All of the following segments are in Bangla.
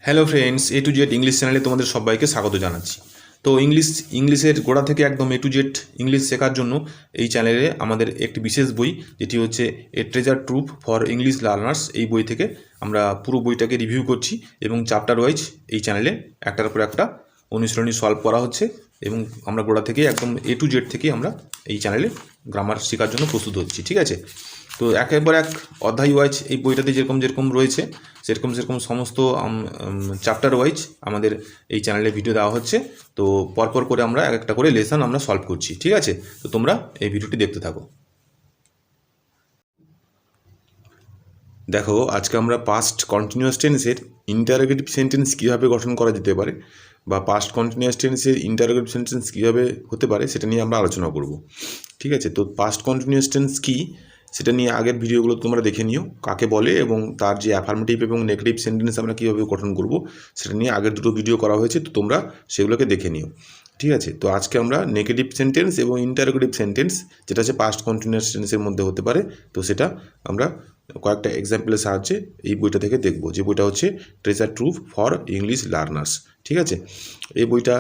Hello friends, A to Z English চ্যানেলে তোমাদের সবাইকে স্বাগত জানাচ্ছি। তো ইংলিশের গোড়া থেকে একদম এ টু জেড ইংলিশ শেখার জন্য এই চ্যানেলে আমাদের একটি বিশেষ বই, যেটি হচ্ছে a treasure trove for English learners. এই বই থেকে আমরা পুরো বইটাকে রিভিউ করছি এবং চ্যাপ্টার ওয়াইজ এই চ্যানেলে একটার পর একটা অনুশীলনী সলভ করা হচ্ছে এবং আমরা গোড়া থেকে একদম এ টু জেড থেকে আমরা এই চ্যানেলে গ্রামার শেখার জন্য প্রস্তুত হচ্ছি। ঠিক আছে, তো একের এক অধ্যায় ওয়াইজ এই বইটাতে যেরকম যেরকম রয়েছে সেরকম সেরকম সমস্ত চ্যাপ্টার ওয়াইজ আমাদের এই চ্যানেলে ভিডিও দেওয়া হচ্ছে। তো পরপর করে আমরা এক একটা করে লেসন আমরা সলভ করছি। ঠিক আছে, তো তোমরা এই ভিডিওটি দেখতে থাকো। দেখো, আজকে আমরা পাস্ট কন্টিনিউয়াস টেন্সের ইন্টারোগেটিভ সেন্টেন্স কীভাবে গঠন করা যেতে পারে বা পাস্ট কন্টিনিউয়াস টেন্সের ইন্টারোগেটিভ সেন্টেন্স কীভাবে হতে পারে সেটা নিয়ে আমরা আলোচনা করব। ঠিক আছে, তো পাস্ট কন্টিনিউয়াস টেন্স কী সেটা নিয়ে আগের ভিডিওগুলো তোমরা দেখে নিও, কাকে বলে এবং তার যে অ্যাফার্মেটিভ এবং নেগেটিভ সেন্টেন্স আমরা কীভাবে গঠন করব সেটা নিয়ে আগের দুটো ভিডিও করা হয়েছে, তো তোমরা সেগুলোকে দেখে নিও। ঠিক আছে, তো আজকে আমরা নেগেটিভ সেন্টেন্স এবং ইন্টারোগেটিভ সেন্টেন্স, যেটা হচ্ছে পাস্ট কন্টিনিউয়াস টেন্সের মধ্যে হতে পারে, তো সেটা আমরা কয়েকটা এক্সাম্পলের সাহায্যে এই বইটা থেকে দেখব, যে বইটা হচ্ছে treasure trove for English learners. ঠিক আছে, এই বইটা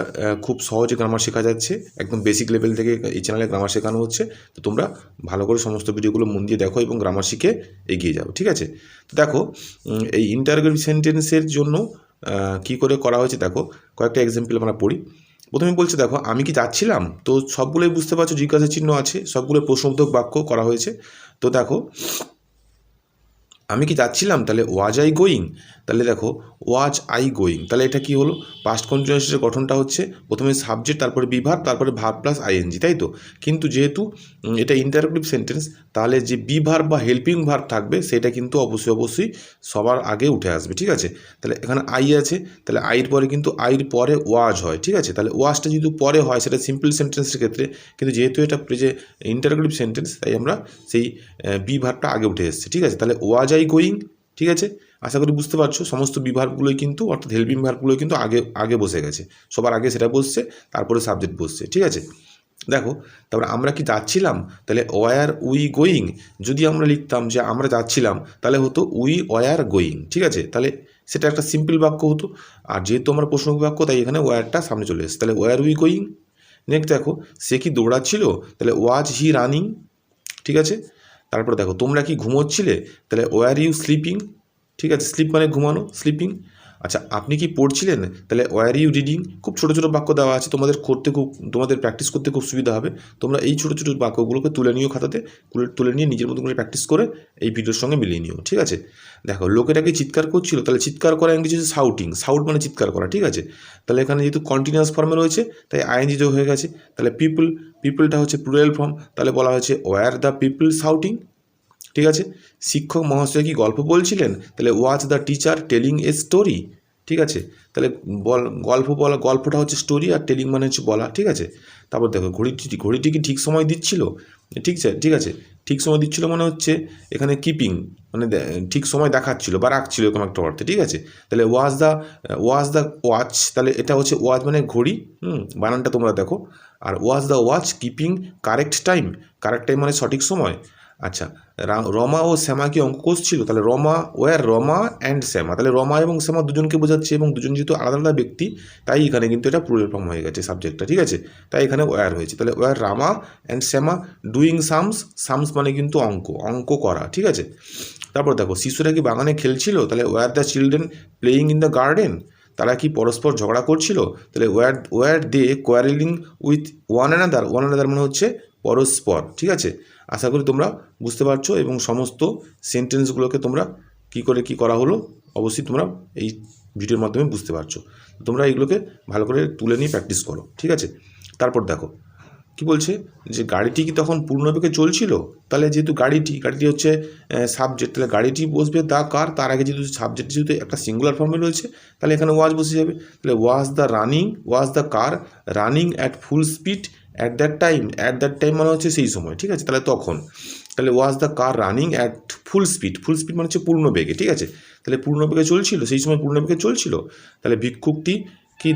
খুব সহজে গ্রামার শেখা যাচ্ছে, একদম বেসিক লেভেল থেকে এই চ্যানেলে গ্রামার শেখানো হচ্ছে। তো তোমরা ভালো করে সমস্ত ভিডিওগুলো মন দিয়ে দেখো এবং গ্রামার শিখে এগিয়ে যাও। ঠিক আছে, তো দেখো এই ইন্টারোগেটিভ সেন্টেন্সের জন্য কী করে করা হয়েছে দেখো, কয়েকটা এক্সাম্পল আমরা পড়ি। প্রথমে বলছে দেখো, আমি কি যাচ্ছিলাম, তো সবগুলোই বুঝতে পারছো জিজ্ঞাসা চিহ্ন আছে, সবগুলো প্রশ্নবোধক বাক্য করা হয়েছে। তো দেখো, আমি কি যাচ্ছিলাম, তাহলে ওয়াজ আই গোয়িং, তাহলে দেখো ওয়াজ আই গোয়িং, তাহলে এটা কি হলো, পাস্ট কন্টিনিউয়াসের গঠনটা হচ্ছে প্রথমে সাবজেক্ট, তারপরে বিভার, তারপরে ভার্ব প্লাস আইএনজি, তাই তো। কিন্তু যেহেতু এটা ইন্টারোগেটিভ সেন্টেন্স, তাহলে যে বিভার্ব বা হেল্পিং ভার্ব থাকবে সেটা কিন্তু অবশ্যই সবার আগে উঠে আসবে। ঠিক আছে, তাহলে এখানে আই আছে, তাহলে আইয়ের পরে কিন্তু আইয়ের পরে ওয়াজ হয়। ঠিক আছে, তাহলে ওয়াজটা যেহেতু পরে হয় সেটা সিম্পল সেন্টেন্সের ক্ষেত্রে, কিন্তু যেহেতু এটা যে ইন্টারোগেটিভ সেন্টেন্স তাই আমরা সেই বি ভার্বটা আগে উঠে এসেছে। ঠিক আছে, তাহলে ওয়াজ আই গোয়িং। ঠিক আছে, আশা করি বুঝতে পারছো, সমস্ত বিভার্বগুলোই কিন্তু অর্থাৎ হেল্পিং ভার্বগুলোই কিন্তু আগে আগে বসে গেছে, সবার আগে সেটা বসছে, তারপরে সাবজেক্ট বসছে। ঠিক আছে, দেখো তারপরে আমরা কি যাচ্ছিলাম, তাহলে ওয়ার উই গোয়িং, যদি আমরা লিখতাম যে আমরা যাচ্ছিলাম তাহলে হতো উই ওয়ার গোয়িং। ঠিক আছে, তাহলে সেটা একটা সিম্পল বাক্য হতো, আর যেহেতু আমরা প্রশ্ন বাক্য তাই এখানে ওয়ারটা সামনে চলে এসেছে, তাহলে ওয়ার উই গোয়িং। নেক্সট দেখো, সে কি দৌড়াচ্ছিল, তাহলে ওয়াজ হি রানিং। ঠিক আছে, তারপরে দেখো, তোমরা কি ঘুমোচ্ছিলে, তাহলে ওয়ার ইউ স্লিপিং। ঠিক আছে, স্লিপ মানে ঘুমানো, স্লিপিং। আচ্ছা, আপনি কি পড়ছিলেন, তাহলে ওয়ার ইউ রিডিং। খুব ছোটো ছোটো বাক্য দেওয়া আছে, তোমাদের প্র্যাকটিস করতে খুব সুবিধা হবে। তোমরা এই ছোটো ছোটো বাক্যগুলোকে তুলে নিও খাতাতে, তুলে নিয়ে নিজের মতো করে প্র্যাকটিস করে এই ভিডিওর সঙ্গে মিলিয়ে নিও। ঠিক আছে, দেখো লোকেরা কি চিৎকার করছিল, তাহলে চিৎকার করা ইংরেজি হচ্ছে শাউটিং, শাউট মানে চিৎকার করা। ঠিক আছে, তাহলে এখানে যেহেতু কন্টিনিউয়াস ফর্মে রয়েছে তাই আইএনজি যোগ হয়ে গেছে, তাহলে পিপলটা হচ্ছে প্লুরাল ফর্ম, তাহলে বলা হয়েছে ওয়ার দ্য পিপল শাউটিং। ঠিক আছে, শিক্ষক মহাশয় কি গল্প বলছিলেন, তাহলে was the teacher telling a story. ঠিক আছে, তাহলে গল্পটা হচ্ছে স্টোরি, আর টেলিং মানে হচ্ছে বলা। ঠিক আছে, তারপর দেখো, ঘড়িটি কি ঠিক সময় দিচ্ছিল। ঠিক আছে, ঠিক সময় দিচ্ছিল মানে হচ্ছে এখানে কিপিং, মানে ঠিক সময় দেখাচ্ছিল বা রাখছিল এরকম একটা অর্থে। ঠিক আছে, তাহলে ওয়াজ দ্য ওয়াচ, তাহলে এটা হচ্ছে ওয়াজ মানে ঘড়ি, বানানটা তোমরা দেখো। আর was the watch keeping correct time মানে সঠিক সময়। আচ্ছা, রমা ও শ্যামা কি অঙ্ক কষছিল, তাহলে রমা অ্যান্ড শ্যামা, তাহলে রমা এবং শ্যামা দুজনকে বোঝাচ্ছে এবং দুজন যেহেতু আলাদা আলাদা ব্যক্তি তাই এখানে কিন্তু এটা প্লুরাল ফর্ম হয়ে গেছে সাবজেক্টটা। ঠিক আছে, তাই এখানে ওয়ার হয়েছে, তাহলে were Rama and Shyama doing sums মানে কিন্তু অঙ্ক করা। ঠিক আছে, তারপর দেখো, শিশুরা কি বাগানে খেলছিল, তাহলে were the children playing in the garden, তারা কি পরস্পর ঝগড়া করছিল, তাহলে were they quarrelling with one another মানে হচ্ছে পরস্পর। ঠিক আছে, আশা করি তোমরা বুঝতে পারছো এবং সমস্ত সেন্টেন্সগুলোকে তোমরা কী করা হলো অবশ্যই তোমরা এই ভিডিওর মাধ্যমে বুঝতে পারছো। তোমরা এইগুলোকে ভালো করে তুলে নিয়ে প্র্যাকটিস করো। ঠিক আছে, তারপর দেখো কি বলছে, যে গাড়িটি কি তখন পূর্ণবেগে চলছিল, তাহলে যেহেতু গাড়িটি হচ্ছে সাবজেক্ট, তাহলে গাড়িটি বসবে দ্য কার, তার আগে যেহেতু সাবজেক্ট যেহেতু একটা সিঙ্গুলার ফর্মে রয়েছে তাহলে এখানে ওয়াজ বসে যাবে, তাহলে was the car running at full speed at that time মানে হচ্ছে সেই সময়। ঠিক আছে, তাহলে তখন, তাহলে was the car running at full speed মানে হচ্ছে পূর্ণ বেগে। ঠিক আছে, তাহলে পূর্ণ বেগে চলছিল, সেই সময় পূর্ণ বেগে চলছিল। তাহলে ভিক্ষুকটি কি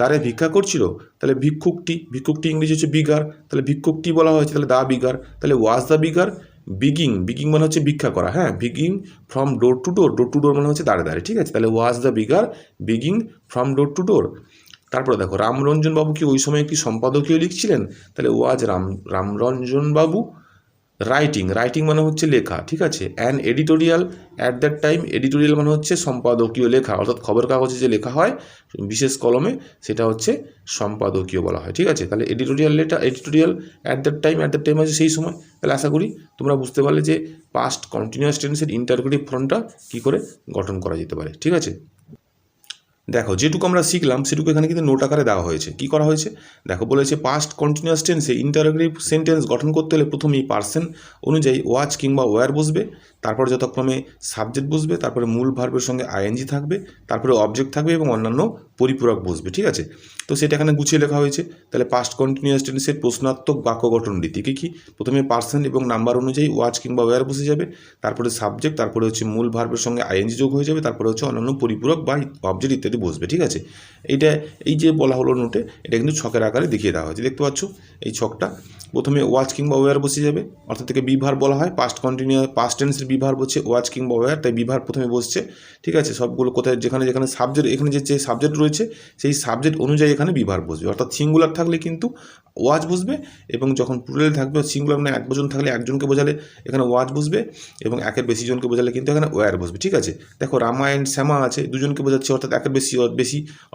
দাঁড়ে ভিক্ষা করছিল, তাহলে ভিক্ষুকটি ইংরেজি হচ্ছে বিগার, তাহলে ভিক্ষুকটি বলা হয়েছে, তাহলে দা বিগার, তাহলে ওয়াজ দ্য বিগার বিগিং মানে হচ্ছে ভিক্ষা করা, হ্যাঁ, বিগিং ফ্রম ডোর টু ডোর মানে হচ্ছে দাঁড়ে দাঁড়ে, ঠিক আছে। তাহলে was the beggar begging from door to door. তারপরে দেখো রামরঞ্জন বাবু কি ওই সময় কি সম্পাদকীয় লিখছিলেন? তাহলে ওয়াজ রামরঞ্জন বাবু রাইটিং মানে হচ্ছে লেখা, ঠিক আছে। An editorial at that time, editorial মানে হচ্ছে সম্পাদকীয় লেখা, অর্থাৎ খবর কাগজে যে লেখা হয় বিশেষ কলমে সেটা হচ্ছে সম্পাদকীয় বলা হয়, ঠিক আছে। তাহলে এডিটোরিয়াল অ্যাট দ্যাট টাইম হচ্ছে সেই সময়। তাহলে আশা করি তোমরা বুঝতে পারলে যে পাস্ট কন্টিনিউয়াস টেন্সের ইন্টারোগেটিভ ফর্মটা কী করে গঠন করা যেতে পারে, ঠিক আছে। দেখো যেটুকু আমরা শিখলাম সেটুকু এখানে কিন্তু নোট আকারে দেওয়া হয়েছে। কী করা হয়েছে দেখো, বলেছে পাস্ট কন্টিনিউয়াস টেন্সে ইন্টারোগেটিভ সেন্টেন্স গঠন করতে হলে প্রথমেই পার্সন অনুযায়ী ওয়াচ কিংবা ওয়্যার বসবে, তারপর যথাক্রমে সাবজেক্ট বসবে, তারপরে মূল ভার্বের সঙ্গে আইএনজি থাকবে, তারপরে অবজেক্ট থাকবে এবং অন্যান্য পরিপূরক বসবে, ঠিক আছে। তো সেটা এখানে গুছিয়ে লেখা হয়েছে। তাহলে পাস্ট কন্টিনিউয়াস টেন্সের প্রশ্নাত্মক বাক্য গঠন রীতি কী? প্রথমে পার্সন এবং নাম্বার অনুযায়ী ওয়াচ কিংবা ওয়্যার বসে যাবে, তারপরে সাবজেক্ট, তারপরে হচ্ছে মূল ভার্বের সঙ্গে আইএনজি যোগ হয়ে যাবে, তারপরে হচ্ছে অন্যান্য পরিপূরক বা অবজেক্ট ইত্যাদি বসবে, ঠিক আছে। এই যে বলা হলো নোটে, এটা কিন্তু ছকের আকারে দেখিয়ে দেওয়া হয়েছে, দেখতে পাচ্ছ এই ছকটা। প্রথমে ওয়াচ কিংবা ওয়্যার বসে যাবে, অর্থাৎ থেকে বিভার বলা হয়, পাস্ট টেন্সের বিভার হচ্ছে ওয়াচ কিংবা ওয়্যার, তাই বিভার প্রথমে বসছে, ঠিক আছে। সবগুলো কোথায় যেখানে সাবজেক্ট, এখানে যে সাবজেক্ট রয়েছে সেই সাবজেক্ট অনুযায়ী এখানে বিভার বসবে, অর্থাৎ সিঙ্গুলার থাকলে কিন্তু ওয়াচ বসবে, এবং যখন প্লুরাল থাকবে সিঙ্গুলার মানে একজন থাকলে একজনকে বোঝালে এখানে ওয়াচ বসবে, এবং একের বেশি জনকে বোঝালে কিন্তু এখানে ওয়্যার বসবে, ঠিক আছে। দেখো রামা অ্যান্ড শ্যামা আছে, দুজনকে বোঝাচ্ছে, অর্থাৎ একের বেশি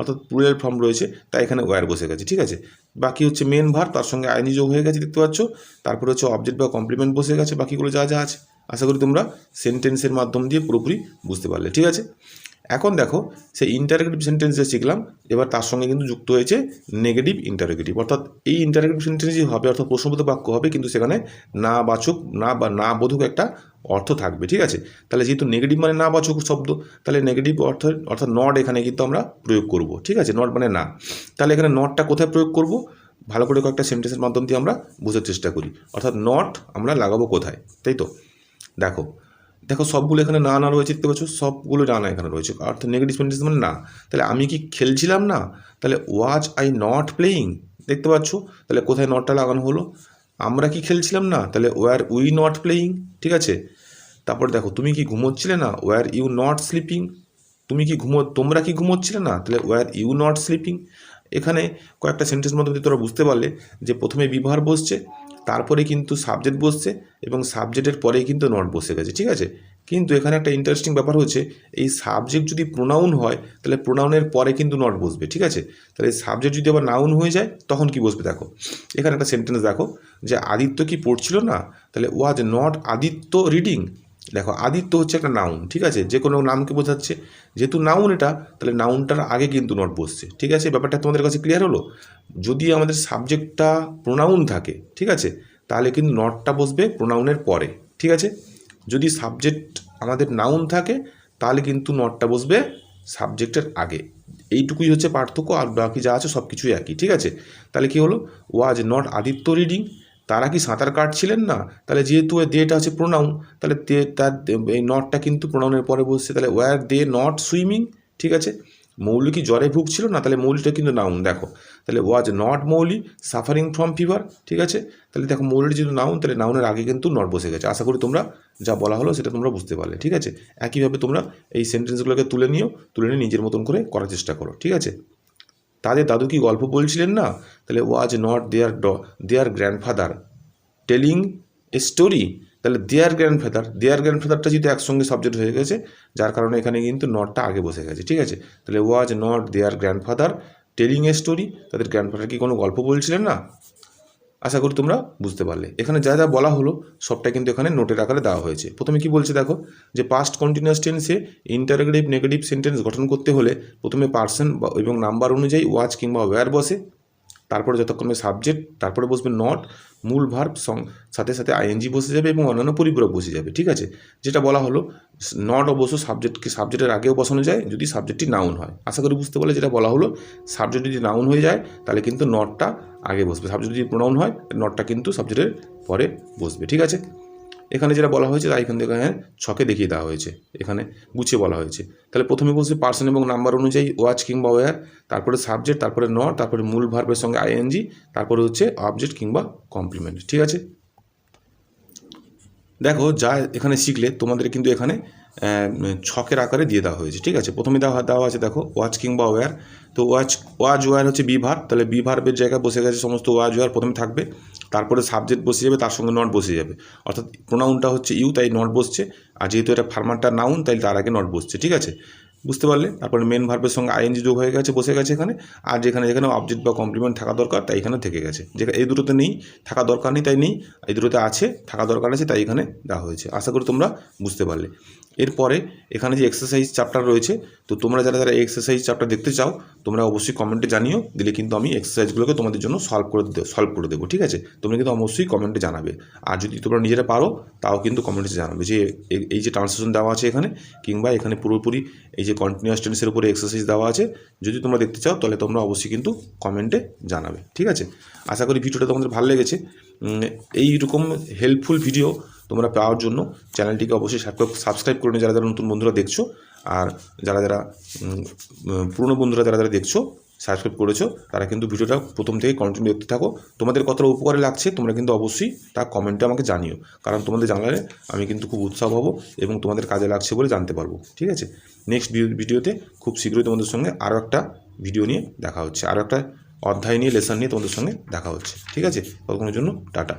অর্থাৎ প্লুরাল ফর্ম রয়েছে, তাই এখানে ওয়্যার বসে গেছে, ঠিক আছে। বাকি হচ্ছে মেন ভার, তার সঙ্গে আইনি যোগ হয়ে গেছে, দেখতে পাচ্ছ। তারপরে হচ্ছে অবজেক্ট বা কমপ্লিমেন্ট বসে গেছে, বাকিগুলো যা যা আছে। আশা করি তোমরা সেন্টেন্সের মাধ্যম দিয়ে পুরোপুরি বুঝতে পারলে, ঠিক আছে। এখন দেখো সেই ইন্টারোগেটিভ সেন্টেন্স যে শিখলাম, এবার তার সঙ্গে কিন্তু যুক্ত হয়েছে নেগেটিভ ইন্টারোগেটিভ, অর্থাৎ এই ইন্টারোগেটিভ সেন্টেন্সই হবে, অর্থাৎ প্রশ্নবোধক বাক্য হবে, কিন্তু সেখানে না বাচক না বোধক একটা অর্থ থাকবে, ঠিক আছে। তাহলে যেহেতু নেগেটিভ মানে না বাচক শব্দ, তাহলে নেগেটিভ অর্থাৎ নট এখানে কিন্তু আমরা প্রয়োগ করব, ঠিক আছে। নট মানে না, তাহলে এখানে নটটা কোথায় প্রয়োগ করব, ভালো করে কয়েকটা সেন্টেন্সের মাধ্যম দিয়ে আমরা বোঝার চেষ্টা করি, অর্থাৎ নট আমরা লাগাবো কোথায়, তাই তো। দেখো সবগুলো এখানে না রয়েছে, দেখতে পাচ্ছ সবগুলো না এখানে রয়েছে, অর্থাৎ নেগেটিভ সেন্টেন্স মানে না। তাহলে আমি কি খেলছিলাম না, তাহলে ওয়াজ আই নট প্লেয়িং, দেখতে পাচ্ছ। তাহলে কোথায় নটটা লাগানো হলো, আমরা কি খেলছিলাম না, তাহলে ওয়ার উই নট প্লেয়িং, ঠিক আছে। তারপর দেখো তুমি কি ঘুমোচ্ছিলে না, ওয়ার ইউ নট স্লিপিং, তোমরা কি ঘুমোচ্ছিলে না, তাহলে ওয়ার ইউ নট স্লিপিং। এখানে কয়েকটা সেন্টেন্স মধ্যে তোমরা বুঝতে পারলে যে প্রথমে বিভার বসছে, তারপরে কিন্তু সাবজেক্ট বসছে, এবং সাবজেক্টের পরেই কিন্তু নট বসে গেছে, ঠিক আছে। কিন্তু এখানে একটা ইন্টারেস্টিং ব্যাপার হচ্ছে, এই সাবজেক্ট যদি প্রোনাউন হয় তাহলে প্রোনাউনের পরে কিন্তু নট বসবে, ঠিক আছে। তাহলে এই সাবজেক্ট যদি আবার নাউন হয়ে যায় তখন কি বসবে দেখো, এখানে একটা সেন্টেন্স দেখো যে আদিত্য কি পড়ছিল না, তাহলে ওয়াজ নট আদিত্য রিডিং। দেখো আদিত্য হচ্ছে একটা নাউন, ঠিক আছে, যে কোনো নামকে বোঝাচ্ছে, যেহেতু নাউন এটা, তাহলে নাউনটার আগে কিন্তু নট বসছে, ঠিক আছে। ব্যাপারটা তোমাদের কাছে ক্লিয়ার হলো। যদি আমাদের সাবজেক্টটা প্রোনাউন থাকে, ঠিক আছে, তাহলে কিন্তু নটটা বসবে প্রোনাউনের পরে, ঠিক আছে। যদি সাবজেক্ট আমাদের নাউন থাকে তাহলে কিন্তু নটটা বসবে সাবজেক্টের আগে। এইটুকুই হচ্ছে পার্থক্য, আর বাকি যা আছে সব কিছুই একই, ঠিক আছে। তাহলে কি হলো, ওয়াজ নট আদিত্য রিডিং, তারা কি সাঁতার কাটছিলেন না, তাহলে যেহেতু দেটা হচ্ছে প্রোনাউন, তাহলে তার এই নটটা কিন্তু প্রোনাউনের পরে বসছে, তাহলে ওয়ার দে নট সুইমিং, ঠিক আছে। মৌলি কি জ্বরে ভুগছিল না, তাহলে মৌলিটা কিন্তু নাউন, দেখো তাহলে was not Mouli suffering from fever, ঠিক আছে। তাহলে দেখো মৌলির যেহেতু নাউন, তাহলে নাউনের আগে কিন্তু নট বসে গেছে। আশা করি তোমরা যা বলা হলো সেটা তোমরা বুঝতে পারলে, ঠিক আছে। একইভাবে তোমরা এই সেন্টেন্সগুলোকে তুলে নিয়ে নিজের মতন করে করার চেষ্টা করো, ঠিক আছে। তাদের দাদু কি গল্প বলছিলেন না, তাহলে was not their grandfather telling a story, তাহলে দেয়ার গ্র্যান্ডফাদারটা যদি একসঙ্গে সাবজেক্ট হয়ে গেছে, যার কারণে এখানে কিন্তু নটটা আগে বসে গেছে, ঠিক আছে। তাহলে was not their grandfather telling a story, তাদের গ্র্যান্ডফাদার কি কোনো গল্প বলছিলেন না। আশা করি তোমরা বুঝতে পারলে। এখানে যা যা বলা হলো সবটা কিন্তু এখানে নোটের আকারে দেওয়া হয়েছে। প্রথমে কি বলছে দেখো, যে পাস্ট কন্টিনিউয়াস টেন্সে ইন্টারোগেটিভ নেগেটিভ সেন্টেন্স গঠন করতে হলে প্রথমে পার্সন এবং নাম্বার অনুযায়ী ওয়াচ কিংবা ওয়্যার বসে, তারপরে যতক্ষণে সাবজেক্ট, তারপরে বসবে নট, মূল ভার্ব সাথে সাথে আইএনজি বসে যাবে এবং অন্যান্য পরিপূরক বসে যাবে, ঠিক আছে। যেটা বলা হলো নট অবশ্য সাবজেক্টের আগেও বসানো যায় যদি সাবজেক্টটি নাউন হয়। আশা করি বুঝতে পারলে যেটা বলা হলো, সাবজেক্ট যদি নাউন হয়ে যায় তাহলে কিন্তু নটটা আগে বসবে, সাবজেক্ট যদি প্রোনাউন হয় নটটা কিন্তু সাবজেক্টের পরে বসবে, ঠিক আছে। এখানে যেটা বলা হয়েছে তাই এখান থেকে ছকে দেখিয়ে দেওয়া হয়েছে, এখানে গুছিয়ে বলা হয়েছে। তাহলে প্রথমে বসবে পার্সন এবং নাম্বার অনুযায়ী ওয়াচ কিংবা ওয়্যার, তারপরে সাবজেক্ট, তারপরে নট, তারপরে মূল ভার্বের সঙ্গে আইএনজি, তারপরে হচ্ছে অবজেক্ট কিংবা কমপ্লিমেন্ট, ঠিক আছে। দেখো যা এখানে শিখলে তোমাদের কিন্তু এখানে ছকের আকারে দিয়ে দেওয়া হয়েছে, ঠিক আছে। প্রথমে দেওয়া আছে দেখো ওয়াচ কিংবা ওয়্যার। তো ওয়াচ ওয়্যার হচ্ছে বি ভার্ব, তাহলে বি ভার্বের জায়গায় বসে গেছে সমস্ত ওয়াচ ওয়্যার প্রথমে থাকবে, তারপরে সাবজেক্ট বসে যাবে, তার সঙ্গে নট বসে যাবে, অর্থাৎ প্রোনাউনটা হচ্ছে ইউ তাই নট বসছে, আর যেহেতু এটা ফার্মারটা নাউন তাই তার আগে নট বসছে, ঠিক আছে, বুঝতে পারলে। তারপরে মেন ভার্বের সঙ্গে আইএনজি যোগ হয়ে গেছে, বসে গেছে এখানে, আর যেখানে যেখানে অবজেক্ট বা কমপ্লিমেন্ট থাকা দরকার তাই এখানে থেকে গেছে, যেখানে এই দুটোতে নেই, থাকা দরকার নেই তাই নেই, এই দুটোতে আছে, থাকা দরকার আছে তাই এখানে দেওয়া হয়েছে। আশা করি তোমরা বুঝতে পারলে। এরপরে এখানে যে এক্সারসাইজ চ্যাপ্টার রয়েছে, তো তোমরা যারা যারা এক্সারসাইজ চ্যাপ্টার দেখতে চাও তোমরা অবশ্যই কমেন্টে জানিও, দিলে কিন্তু আমি এক্সারসাইজগুলোকে তোমাদের জন্য সলভ করে দেবো, ঠিক আছে। তোমরা কিন্তু অবশ্যই কমেন্টে জানাবে, আর যদি তোমরা নিজেরা পারো তাও কিন্তু কমেন্টে জানাবে যে এই যে ট্রান্সলেশন দেওয়া আছে এখানে, কিংবা এখানে পুরোপুরি এই যে কন্টিনিউয়াস টেন্সের উপরে এক্সারসাইজ দেওয়া আছে, যদি তোমরা দেখতে চাও তাহলে তোমরা অবশ্যই কিন্তু কমেন্টে জানাবে, ঠিক আছে। আশা করি ভিডিওটা তোমাদের ভালো লেগেছে। এইরকম হেল্পফুল ভিডিও তোমরা পাওয়ার জন্য চ্যানেলটিকে অবশ্যই সাবস্ক্রাইব করে নিও যারা যারা নতুন বন্ধুরা দেখছো, আর যারা যারা পুরনো বন্ধুরা যারা যারা দেখছো সাবস্ক্রাইব করেছো তারা কিন্তু ভিডিওটা প্রথম থেকে কন্টিনিউ দেখতে থাকো। তোমাদের কতটা উপকারে লাগছে তোমরা কিন্তু অবশ্যই তা কমেন্টে আমাকে জানিও, কারণ তোমাদের জানালে আমি কিন্তু খুব উৎসাহ হব এবং তোমাদের কাজে লাগছে বলে জানতে পারবো, ঠিক আছে। নেক্সট ভিডিওতে খুব শীঘ্রই তোমাদের সঙ্গে আরও একটা ভিডিও নিয়ে দেখা হচ্ছে, আরও একটা অধ্যায় নিয়ে লেসন নিয়ে তোমাদের সঙ্গে দেখা হচ্ছে, ঠিক আছে। ততক্ষণের জন্য টাটা।